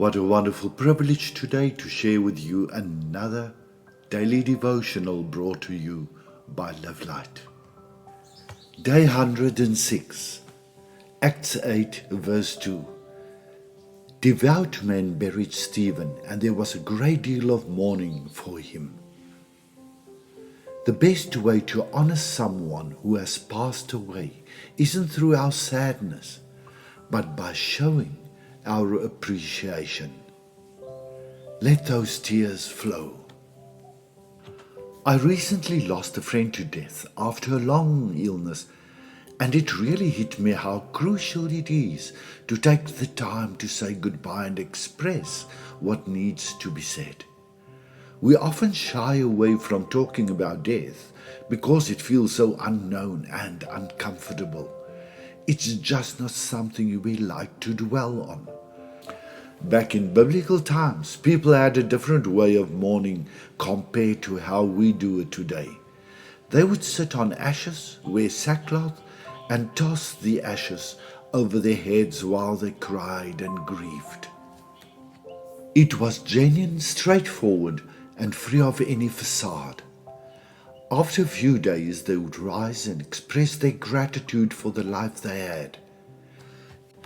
What a wonderful privilege today to share with you another daily devotional brought to you by Love Light. Day 106, Acts 8 verse 2. Devout men buried Stephen, and there was a great deal of mourning for him. The best way to honor someone who has passed away isn't through our sadness, but by showing our appreciation. Let those tears flow. I recently lost a friend to death after a long illness, and it really hit me how crucial it is to take the time to say goodbye and express what needs to be said. We often shy away from talking about death because it feels so unknown and uncomfortable. It's just not something we like to dwell on. Back in biblical times, people had a different way of mourning compared to how we do it today. They would sit on ashes, wear sackcloth, and toss the ashes over their heads while they cried and grieved. It was genuine, straightforward, and free of any facade. After a few days, they would rise and express their gratitude for the life they had.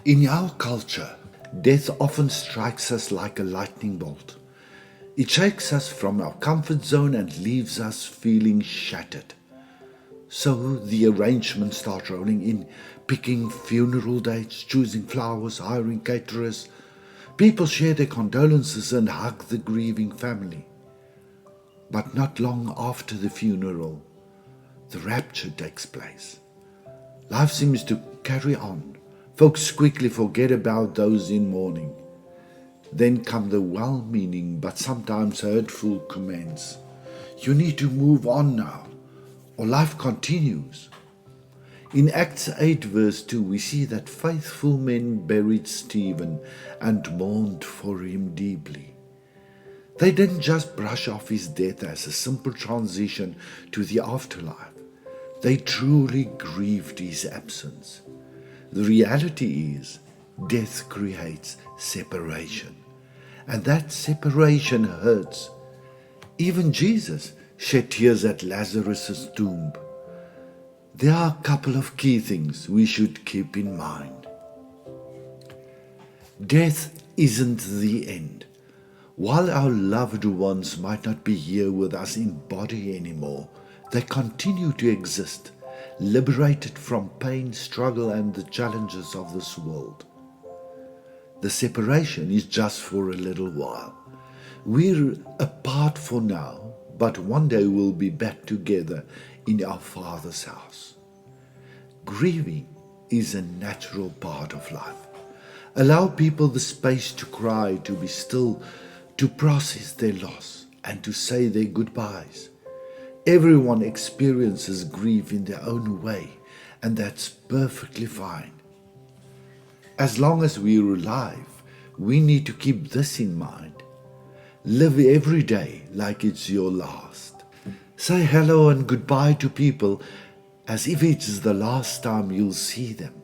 In our culture, death often strikes us like a lightning bolt. It shakes us from our comfort zone and leaves us feeling shattered. So the arrangements start rolling in, picking funeral dates, choosing flowers, hiring caterers. People share their condolences and hug the grieving family. But not long after the funeral, the rapture takes place. Life seems to carry on. Folks quickly forget about those in mourning. Then come the well-meaning but sometimes hurtful comments. You need to move on now, or life continues. In Acts 8 verse 2, we see that faithful men buried Stephen and mourned for him deeply. They didn't just brush off his death as a simple transition to the afterlife. They truly grieved his absence. The reality is, death creates separation, and that separation hurts. Even Jesus shed tears at Lazarus' tomb. There are a couple of key things we should keep in mind. Death isn't the end. While our loved ones might not be here with us in body anymore, they continue to exist, liberated from pain, struggle, and the challenges of this world. The separation is just for a little while. We're apart for now, but one day we'll be back together in our Father's house. Grieving is a natural part of life. Allow people the space to cry, to be still, to process their loss, and to say their goodbyes. Everyone experiences grief in their own way, and that's perfectly fine. As long as we're alive, we need to keep this in mind. Live every day like it's your last. Say hello and goodbye to people as if it's the last time you'll see them.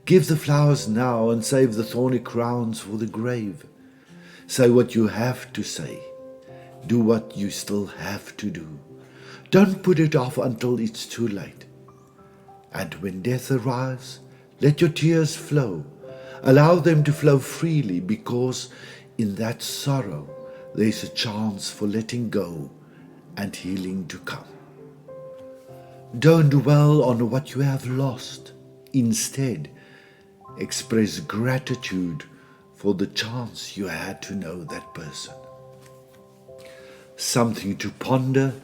Give the flowers now and save the thorny crowns for the grave. Say what you have to say. Do what you still have to do. Don't put it off until it's too late. And when death arrives, let your tears flow. Allow them to flow freely, because in that sorrow, there's a chance for letting go and healing to come. Don't dwell on what you have lost. Instead, express gratitude for the chance you had to know that person. Something to ponder.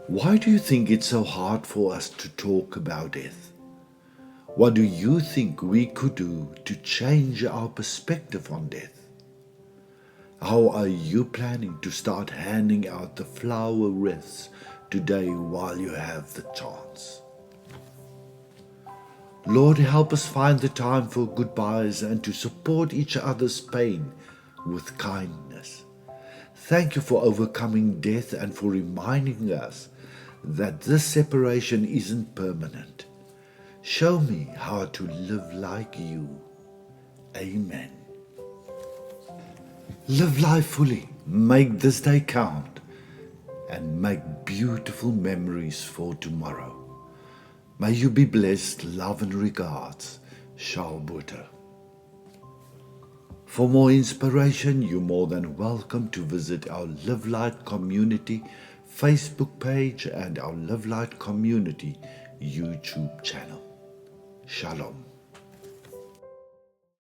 Why do you think it's so hard for us to talk about death? What do you think we could do to change our perspective on death? How are you planning to start handing out the flower wreaths today while you have the chance? Lord, help us find the time for goodbyes and to support each other's pain with kindness. Thank you for overcoming death and for reminding us that this separation isn't permanent. Show me how to live like you. Amen. Live life fully, make this day count, and make beautiful memories for tomorrow. May you be blessed. Love and regards, Shalom. For more inspiration, you're more than welcome to visit our Live Light Community Facebook page and our Live Light Community YouTube channel. Shalom.